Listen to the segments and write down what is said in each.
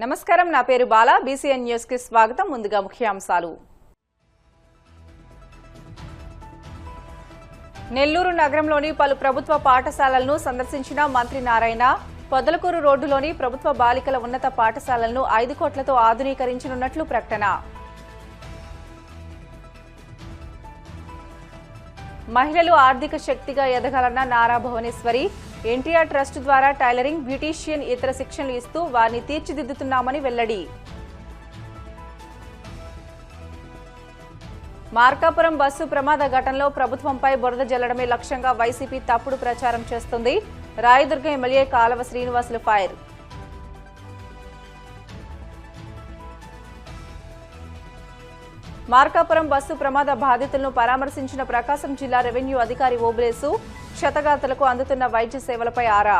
నమస్కారం, నా పేరు బాలా. బీసీఎన్ న్యూస్ కి స్వాగతం. ముందుగా ముఖ్యాంశాలు. నెల్లూరు నగరంలోని పలు ప్రభుత్వ పాఠశాలలను సందర్శించిన మంత్రి నారాయణ. పొదలకూరు రోడ్డులోని ప్రభుత్వ బాలికల ఉన్నత పాఠశాలలను 5 కోట్లతో ఆధునీకరించనున్నట్లు ప్రకటన. మహిళలు ఆర్థిక శక్తిగా ఎదగాలన్న నారా భువనేశ్వరి. ఎన్టీఆర్ ట్రస్ట్ ద్వారా టైలరింగ్, బ్యూటీషియన్ ఇతర శిక్షణలు ఇస్తూ వారిని తీర్చిదిద్దుతున్నామని వెల్లడి. మార్కాపురం బస్సు ప్రమాద ఘటనలో ప్రభుత్వంపై బురద జల్లడమే లక్ష్యంగా వైసీపీ తప్పుడు ప్రచారం చేస్తుంది. రాయదుర్గం ఎమ్మెల్యే కాలవ శ్రీనివాసులు ఫైర్. మార్కాపురం బస్సు ప్రమాద బాధితులను పరామర్శించిన ప్రకాశం జిల్లా రెవెన్యూ అధికారి ఓబులేసు. క్షతగాతులకు అందుతున్న వైద్య సేవలపై ఆరా.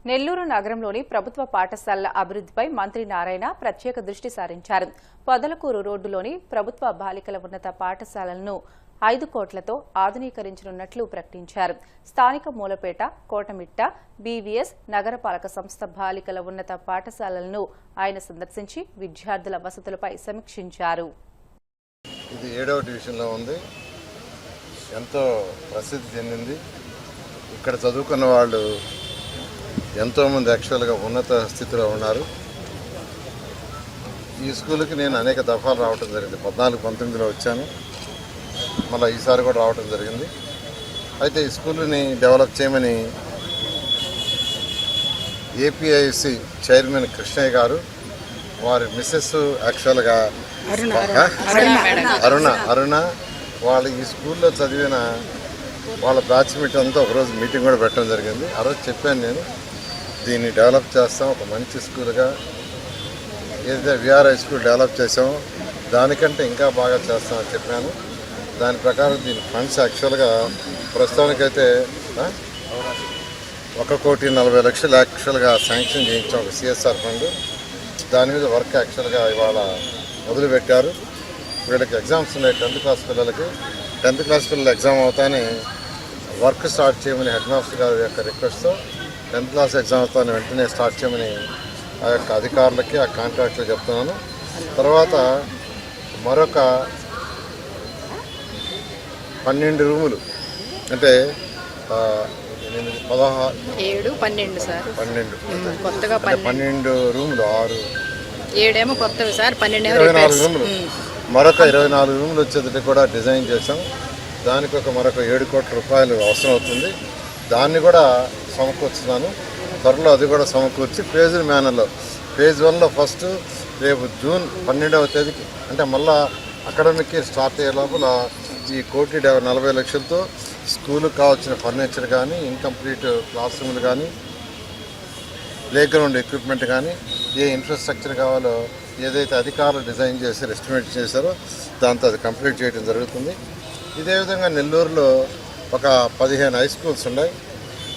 నెల్లూరు నగరంలోని ప్రభుత్వ పాఠశాలల అభివృద్ధిపై మంత్రి నారాయణ ప్రత్యేక దృష్టి సారించారు. పొదలకూరు రోడ్డులోని ప్రభుత్వ బాలికల ఉన్నత పాఠశాలలను 5 కోట్లతో ఆధునీకరించనున్నట్లు ప్రకటించారు. స్థానిక మూలపేట, కోటమిట్ట, బీవీఎస్ నగరపాలక సంస్థ బాలికల ఉన్నత పాఠశాలలను ఆయన సందర్శించి విద్యార్థుల వసతులపై సమీక్షించారు. ఇది 7వ డివిజన్లో ఉంది. ఎంతో ప్రసిద్ధి చెందింది. ఇక్కడ చదువుకున్న వాళ్ళు ఎంతోమంది యాక్చువల్గా ఉన్నత స్థితిలో ఉన్నారు. ఈ స్కూల్కి నేను అనేక దఫాలు రావడం జరిగింది. 14-19లో వచ్చాను, మళ్ళీ ఈసారి కూడా రావడం జరిగింది. అయితే ఈ స్కూల్ని డెవలప్ చేయమని ఏపీఐసి చైర్మన్ కృష్ణయ్య గారు, వారి మిస్సెస్ యాక్చువల్గా అరుణ వాళ్ళు ఈ స్కూల్లో చదివిన వాళ్ళ బ్యాచ్మేట్ అంతా ఒకరోజు మీటింగ్ కూడా పెట్టడం జరిగింది. ఆ రోజు చెప్పాను, నేను దీన్ని డెవలప్ చేస్తాం, ఒక మంచి స్కూల్గా. ఏదైతే విఆర్ హై స్కూల్ డెవలప్ చేసామో దానికంటే ఇంకా బాగా చేస్తామని చెప్పాను. దాని ప్రకారం దీని ఫండ్స్ యాక్చువల్గా ప్రస్తుతానికైతే 1,40,00,000 యాక్చువల్గా శాంక్షన్ చేయించాం, ఒక సిఎస్ఆర్ ఫండ్. దాని మీద వర్క్ యాక్చువల్గా ఇవాళ మొదలుపెట్టారు. వీళ్ళకి ఎగ్జామ్స్ ఉన్నాయి 10th క్లాస్ పిల్లలకి. 10th క్లాస్ పిల్లలు ఎగ్జామ్ అవుతానే వర్క్ స్టార్ట్ చేయమని హెడ్ మాస్టర్ గారి యొక్క రిక్వెస్ట్తో 10th క్లాస్ ఎగ్జామ్ అవుతానే వెంటనే స్టార్ట్ చేయమని ఆ యొక్క అధికారులకి, ఆ కాంట్రాక్టులు చెప్తున్నాను. తర్వాత మరొక 12 రూములు, అంటే 12 రూములు, 24 రూములు, మరొక 24 రూములు వచ్చేది కూడా డిజైన్ చేసాం. దానికి మరొక 7 కోట్ల రూపాయలు అవసరం అవుతుంది. దాన్ని కూడా సమకూర్చున్నాను. త్వరలో అది కూడా సమకూర్చి ఫేజ్డ్ మేనర్లో, ఫేజ్ 1లో ఫస్ట్ రేపు జూన్ 12వ తేదీకి, అంటే మళ్ళా అకాడమిక్ ఇయర్ స్టార్ట్ అయ్యే లోపల ఈ 1,40,00,000తో స్కూలుకు కావాల్సిన ఫర్నిచర్ కానీ, ఇన్కంప్లీట్ క్లాస్ రూములు కానీ, ప్లే గ్రౌండ్ ఎక్విప్మెంట్ కానీ, ఏ ఇన్ఫ్రాస్ట్రక్చర్ కావాలో ఏదైతే అధికారులు డిజైన్ చేసి ఎస్టిమేట్ చేశారో దాంతో అది కంప్లీట్ చేయడం జరుగుతుంది. ఇదే విధంగా నెల్లూరులో ఒక 15 హై స్కూల్స్ ఉన్నాయి.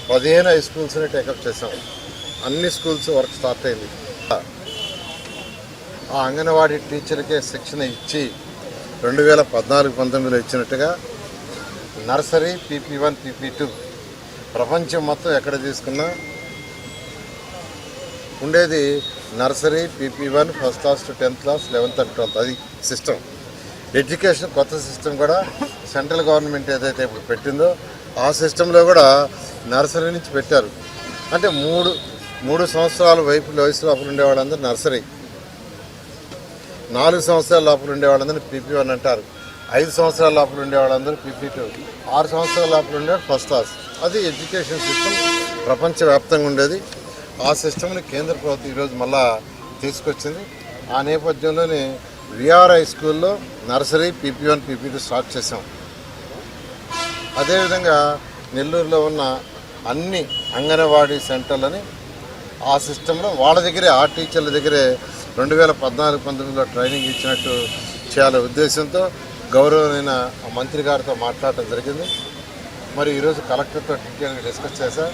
15 హై స్కూల్స్ని టేకప్ చేసాం. అన్ని స్కూల్స్ వర్క్ స్టార్ట్ అయింది. ఆ అంగన్వాడీ టీచర్కే శిక్షణ ఇచ్చి 2014-19లో ఇచ్చినట్టుగా నర్సరీ PP1, PP2 ప్రపంచం మొత్తం ఎక్కడ తీసుకున్నా ఉండేది nursery PP1 first class to 10th class, 11th and 12th. అది సిస్టమ్. ఎడ్యుకేషన్ కొత్త సిస్టమ్ కూడా సెంట్రల్ గవర్నమెంట్ ఏదైతే ఇప్పుడు పెట్టిందో ఆ సిస్టంలో కూడా నర్సరీ నుంచి పెట్టారు. అంటే 3 సంవత్సరాల వయసు లోపల ఉండేవాళ్ళందరూ నర్సరీ, 4 సంవత్సరాల లోపల ఉండేవాళ్ళందరూ PP1 అంటారు, 5 సంవత్సరాల లోపల ఉండేవాళ్ళందరూ PP2, 6 సంవత్సరాల లోపల ఉండేవాళ్ళు ఫస్ట్ క్లాస్. అది ఎడ్యుకేషన్ సిస్టమ్ ప్రపంచవ్యాప్తంగా ఉండేది. ఆ సిస్టమ్ని కేంద్ర ప్రభుత్వం ఈరోజు మళ్ళా తీసుకొచ్చింది. ఆ నేపథ్యంలోనే విఆర్ హై స్కూల్లో నర్సరీ PP1, PP2 స్టార్ట్ చేసాం. అదేవిధంగా నెల్లూరులో ఉన్న అన్ని అంగన్వాడీ సెంటర్లని ఆ సిస్టంలో వాళ్ళ దగ్గరే, ఆ టీచర్ల దగ్గరే 2014-19లో ట్రైనింగ్ ఇచ్చినట్టు చేయాలనే ఉద్దేశంతో గౌరవమైన మంత్రి గారితో మాట్లాడటం జరిగింది. మరి ఈరోజు కలెక్టర్తో డీటెయిల్గా డిస్కస్ చేశా.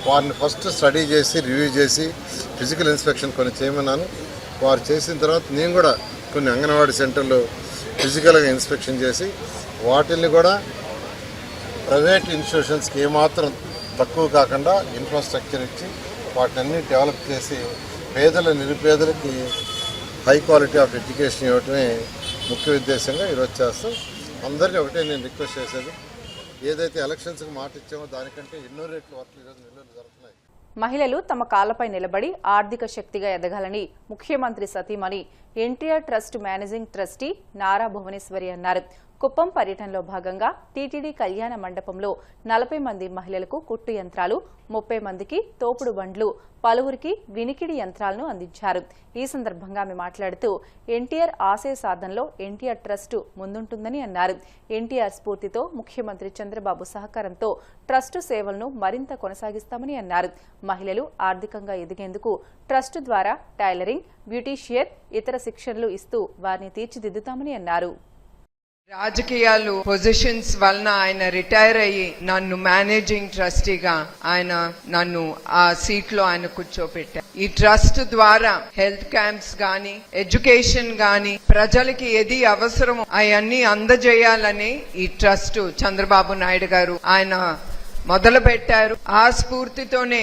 వారిని ఫస్ట్ స్టడీ చేసి, రివ్యూ చేసి, ఫిజికల్ ఇన్స్పెక్షన్ కొన్ని చేయమన్నాను. వారు చేసిన తర్వాత నేను కూడా కొన్ని అంగన్వాడీ సెంటర్లు ఫిజికల్గా ఇన్స్పెక్షన్ చేసి వాటిల్ని కూడా ప్రైవేట్ ఇన్స్టిట్యూషన్స్కి ఏమాత్రం తక్కువ కాకుండా ఇన్ఫ్రాస్ట్రక్చర్ ఇచ్చి వాటిని డెవలప్ చేసి పేదల నిరుపేదలకి హై క్వాలిటీ ఆఫ్ ఎడ్యుకేషన్ ఇవ్వటమే ముఖ్య ఉద్దేశంగా ఈరోజు చేస్తాం. అందరికీ ఒకటే నేను రిక్వెస్ట్ చేసేది, ఏదైతే ఎలక్షన్స్కి మాట ఇచ్చామో దానికంటే ఎన్నో రెట్లు వర్క్లు ఈరోజు నెల్లూరు జరుగుతున్నాయి. మహిళలు తమ కాళ్లపై నిలబడి ఆర్థిక శక్తిగా ఎదగాలని ముఖ్యమంత్రి సతీమణి NTR trust managing trustee Nara Bhuvaneswari అన్నారు. కుప్పం పర్యటనలో భాగంగా టీటీడీ కళ్యాణ మండపంలో 40 మంది మహిళలకు కుట్టు యంత్రాలు, 30 మందికి తోపుడు బండ్లు, పలువురికి వినికిడి యంత్రాలను అందించారు. ఈ సందర్భంగా ఆమె మాట్లాడుతూ ఎన్టీఆర్ ఆశయ సాధనలో ఎన్టీఆర్ ట్రస్టు ముందుంటుందని అన్నారు. ఎన్టీఆర్ స్ఫూర్తితో ముఖ్యమంత్రి చంద్రబాబు సహకారంతో ట్రస్టు సేవలను మరింత కొనసాగిస్తామని అన్నారు. మహిళలు ఆర్థికంగా ఎదిగేందుకు ట్రస్టు ద్వారా టైలరింగ్, బ్యూటీషియన్, ఇతర శిక్షణలు ఇస్తూ వారిని తీర్చిదిద్దుతామని అన్నారు. రాజకీయాలు పొజిషన్స్ వలన ఆయన రిటైర్ అయ్యి నన్ను మేనేజింగ్ ట్రస్టీగా ఆయన నన్ను ఆ సీట్ లో ఆయన కూర్చోపెట్టారు. ఈ ట్రస్ట్ ద్వారా హెల్త్ క్యాంప్స్ గాని, ఎడ్యుకేషన్ గాని, ప్రజలకి ఏది అవసరమో అవన్నీ అందజేయాలని ఈ ట్రస్ట్ చంద్రబాబు నాయుడు గారు ఆయన మొదలు పెట్టారు. ఆ స్ఫూర్తితోనే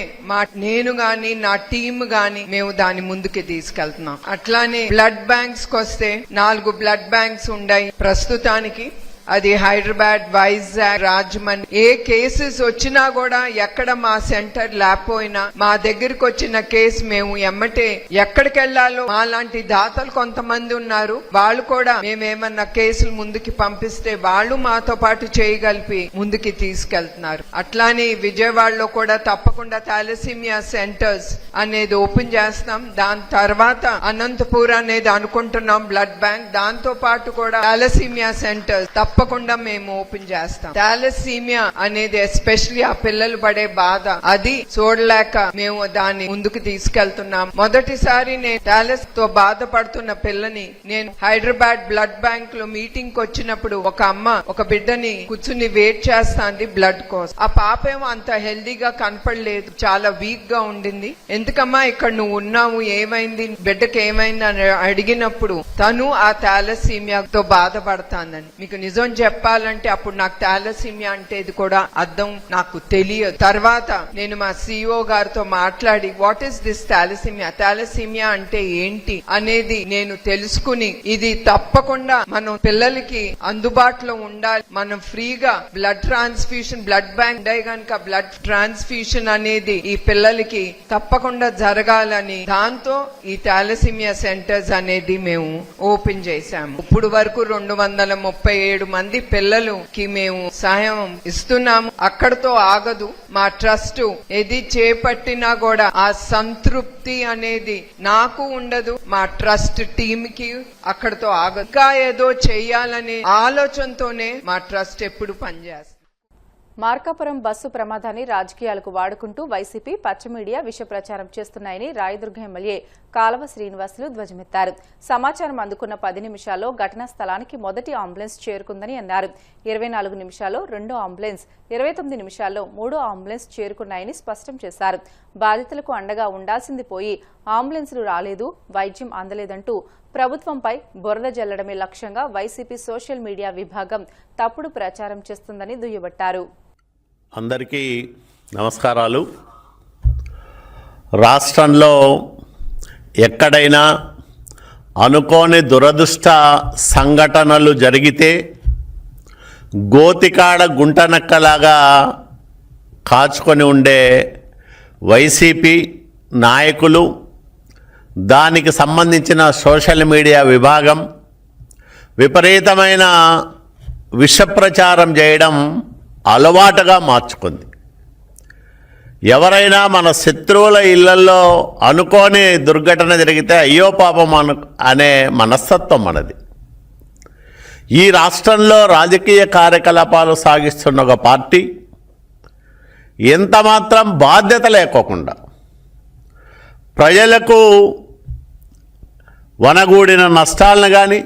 నేను గాని నా టీమ్ గాని మేము దాని ముందుకి తీసుకెళ్తున్నాం. అట్లానే బ్లడ్ బ్యాంక్స్ వస్తే 4 బ్లడ్ బ్యాంక్స్ ఉన్నాయి ప్రస్తుతానికి. అది హైదరాబాద్, వైజాగ్, రాజమండ్రి. ఏ కేసెస్ వచ్చినా కూడా ఎక్కడ మా సెంటర్ లేకపోయినా మా దగ్గరకు వచ్చిన కేసు మేము ఎమ్మటే ఎక్కడికి వెళ్లాలో మాలాంటి దాతలు కొంతమంది ఉన్నారు. వాళ్ళు కూడా మేమేమన్నా కేసులు ముందుకి పంపిస్తే వాళ్ళు మాతో పాటు చేయగలిపి ముందుకి తీసుకెళ్తున్నారు. అట్లానే విజయవాడలో కూడా తప్పకుండా థాలసీమియా సెంటర్స్ అనేది ఓపెన్ చేస్తాం. దాని తర్వాత అనంతపూర్ అనేది అనుకుంటున్నాం బ్లడ్ బ్యాంక్. దాంతో పాటు కూడా థాలసీమియా సెంటర్స్ తప్పకుండా మేము ఓపెన్ చేస్తాం. థాలసీమియా అనేది ఎస్పెషల్లీ ఆ పిల్లలు పడే బాధ అది చూడలేక మేము దాన్ని ముందుకు తీసుకెళ్తున్నాం. మొదటిసారి నేను థాలస్ తో బాధపడుతున్న పిల్లని నేను హైదరాబాద్ బ్లడ్ బ్యాంక్ లో మీటింగ్ కి వచ్చినప్పుడు ఒక అమ్మ ఒక బిడ్డని కూర్చుని వెయిట్ చేస్తాంది బ్లడ్ కోసం. ఆ పాపేమో అంత హెల్దీగా కనపడలేదు, చాలా వీక్ గా ఉండింది. ఎందుకమ్మా ఇక్కడ నువ్వు ఉన్నావు, ఏమైంది, బిడ్డకి ఏమైంది అని అడిగినప్పుడు తను ఆ థాలసీమియాతో బాధపడతాందని. మీకు నిజం చెప్పాలంటే అప్పుడు నాకు థాలసీమియా అంటే ఇది కూడా అర్థం నాకు తెలియదు. తర్వాత నేను మా సిఇఓ గారితో మాట్లాడి what is this thalassemia, thalassemia అంటే ఏంటి అనేది నేను తెలుసుకుని ఇది తప్పకుండా మనం పిల్లలకి అందుబాటులో ఉండాలి. మనం ఫ్రీగా బ్లడ్ ట్రాన్స్ఫ్యూషన్, బ్లడ్ బ్యాంక్ ఉండే గనక బ్లడ్ ట్రాన్స్ఫ్యూషన్ అనేది ఈ పిల్లలకి తప్పకుండా జరగాలని దాంతో ఈ థాలసీమియా సెంటర్స్ అనేది మేము ఓపెన్ చేశాము. ఇప్పుడు వరకు 237 మంది పిల్లలకి మేము సహాయం ఇస్తున్నాము. అక్కడతో ఆగదు. మా ట్రస్ట్ ఏది చేపట్టినా కూడా ఆ సంతృప్తి అనేది నాకు ఉండదు, మా ట్రస్ట్ టీమ్ కి అక్కడతో ఆగదు. ఇంకా ఏదో చెయ్యాలనే ఆలోచనతోనే మా ట్రస్ట్ ఎప్పుడు పనిచేస్తుంది. మార్కాపురం బస్సు ప్రమాదాన్ని రాజకీయాలకు వాడుకుంటూ వైసీపీ పచ్చ మీడియా విష ప్రచారం చేస్తున్నాయని రాయదుర్గం ఎమ్మెల్యే కాలవ శ్రీనివాసులు ధ్వజమెత్తారు. సమాచారం అందుకున్న 10 నిమిషాల్లో ఘటనా స్థలానికి మొదటి అంబులెన్స్ చేరుకుందని అన్నారు. 24 నిమిషాల్లో 2వ అంబులెన్స్, 29 నిమిషాల్లో 3వ అంబులెన్స్ చేరుకున్నాయని స్పష్టం చేశారు. బాధితులకు అండగా ఉండాల్సింది పోయి అంబులెన్సులు రాలేదు, వైద్యం అందలేదంటూ ప్రభుత్వంపై బురద జల్లడమే లక్ష్యంగా వైసీపీ సోషల్ మీడియా విభాగం తప్పుడు ప్రచారం చేస్తుందని దుయ్యబట్టారు. అందరికీ నమస్కారాలు. రాష్ట్రంలో ఎక్కడైనా అనుకోని దురదృష్ట సంఘటనలు జరిగితే గోతికాడ గుంటనక్కలాగా కాచుకొని ఉండే వైసీపీ నాయకులు, దానికి సంబంధించిన సోషల్ మీడియా విభాగం విపరీతమైన విషప్రచారం చేయడం అలవాటుగా మార్చుకుంది. ఎవరైనా మన శత్రువుల ఇళ్లలో అనుకోని దుర్ఘటన జరిగితే అయ్యో పాపం అనే మనస్తత్వం మనది. ఈ రాష్ట్రంలో రాజకీయ కార్యకలాపాలు సాగిస్తున్న ఒక పార్టీ ఎంతమాత్రం బాధ్యత లేకోకుండా ప్రజలకు వనగూడిన నష్టాలను కానీ,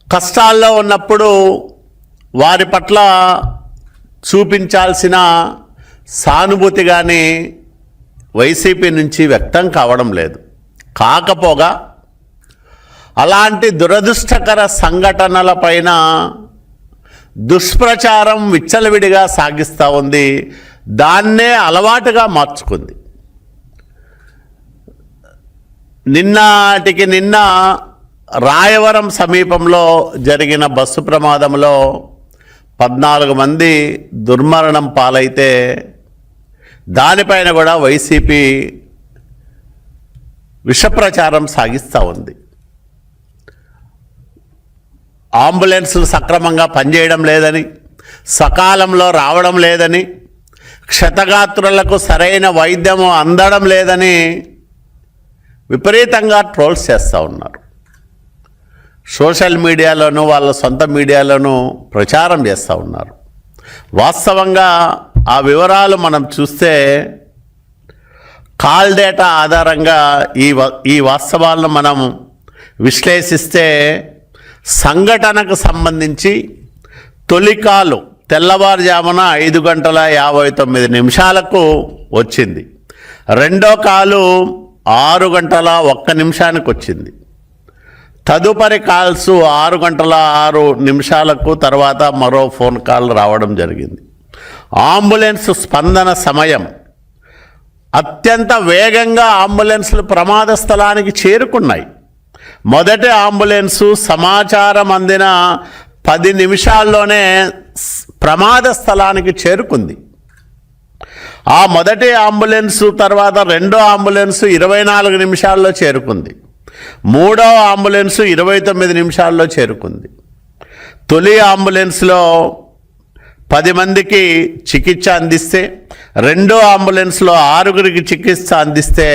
కష్టాల్లో ఉన్నప్పుడు వారి పట్ల చూపించాల్సిన సానుభూతి కానీ వైసీపీ నుంచి వ్యక్తం కావడం లేదు. కాకపోగా అలాంటి దురదృష్టకర సంఘటనలపైన దుష్ప్రచారం విచ్చలవిడిగా సాగిస్తూ ఉంది. దాన్నే అలవాటుగా మార్చుకుంది. నిన్న రాయవరం సమీపంలో జరిగిన బస్సు ప్రమాదంలో 14 మంది దుర్మరణం పాలైతే దానిపైన కూడా వైసీపీ విషప్రచారం సాగిస్తూ ఉంది. అంబులెన్సులు సక్రమంగా పనిచేయడం లేదని, సకాలంలో రావడం లేదని, క్షతగాత్రులకు సరైన వైద్యము అందడం లేదని విపరీతంగా ట్రోల్స్ చేస్తూ ఉన్నారు. సోషల్ మీడియాలోనూ వాళ్ళ సొంత మీడియాలోనూ ప్రచారం చేస్తూ ఉన్నారు. వాస్తవంగా ఆ వివరాలు మనం చూస్తే కాల్ డేటా ఆధారంగా ఈ వాస్తవాలను మనం విశ్లేషిస్తే సంఘటనకు సంబంధించి తొలి కాలు తెల్లవారుజామున 5:59 వచ్చింది. రెండో కాలు 6:01 వచ్చింది. తదుపరి కాల్స్ 6:06 తర్వాత మరో ఫోన్ కాల్ రావడం జరిగింది. అంబులెన్స్ స్పందన సమయం అత్యంత వేగంగా అంబులెన్స్లు ప్రమాద స్థలానికి చేరుకున్నాయి. మొదటి అంబులెన్సు సమాచారం అందిన 10 నిమిషాల్లోనే ప్రమాద స్థలానికి చేరుకుంది. ఆ మొదటి అంబులెన్సు తర్వాత రెండో అంబులెన్సు 24 నిమిషాల్లో చేరుకుంది. మూడో అంబులెన్సు 29 నిమిషాల్లో చేరుకుంది. తొలి అంబులెన్స్లో 10 మందికి చికిత్స అందిస్తే, రెండో అంబులెన్స్లో 6గురికి చికిత్స అందిస్తే,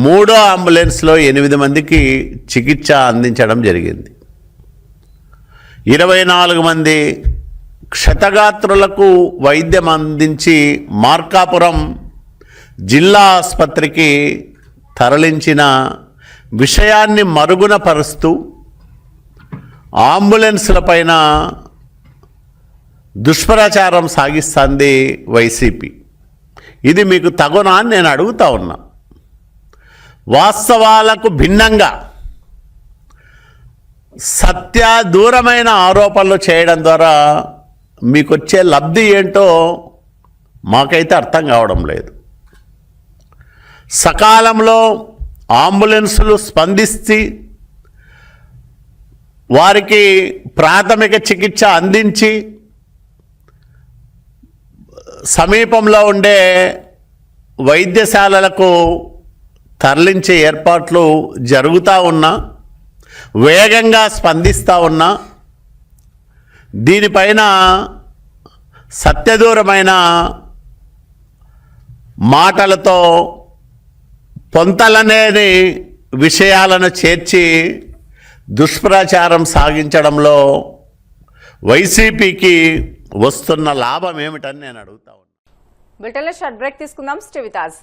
మూడో అంబులెన్స్లో 8 మందికి చికిత్స అందించడం జరిగింది. 24 మంది క్షతగాత్రులకు వైద్యం అందించి మార్కాపురం జిల్లా ఆసుపత్రికి తరలించిన విషయాన్ని మరుగున పరుస్తూ అంబులెన్స్లపైన దుష్ప్రచారం సాగిస్తుంది వైసీపీ. ఇది మీకు తగునా అని నేను అడుగుతా ఉన్నా. వాస్తవాలకు భిన్నంగా సత్య దూరమైన ఆరోపణలు చేయడం ద్వారా మీకు వచ్చే లబ్ధి ఏంటో మాకైతే అర్థం కావడం లేదు. సకాలంలో అంబులెన్సులు స్పందించి వారికి ప్రాథమిక చికిత్స అందించి సమీపంలో ఉండే వైద్యశాలలకు తరలించే ఏర్పాట్లు జరుగుతూ ఉన్నా, వేగంగా స్పందిస్తూ ఉన్నా, దీనిపైన సత్యదూరమైన మాటలతో పొంతలనేని విషయాలను చేర్చి దుష్ప్రచారం సాగించడంలో వైసీపీకి వస్తున్న లాభం ఏమిటని నేను అడుగుతా ఉన్నాను. బ్రిటన్లో షార్ట్ బ్రేక్ తీసుకుందాం. Stay with us.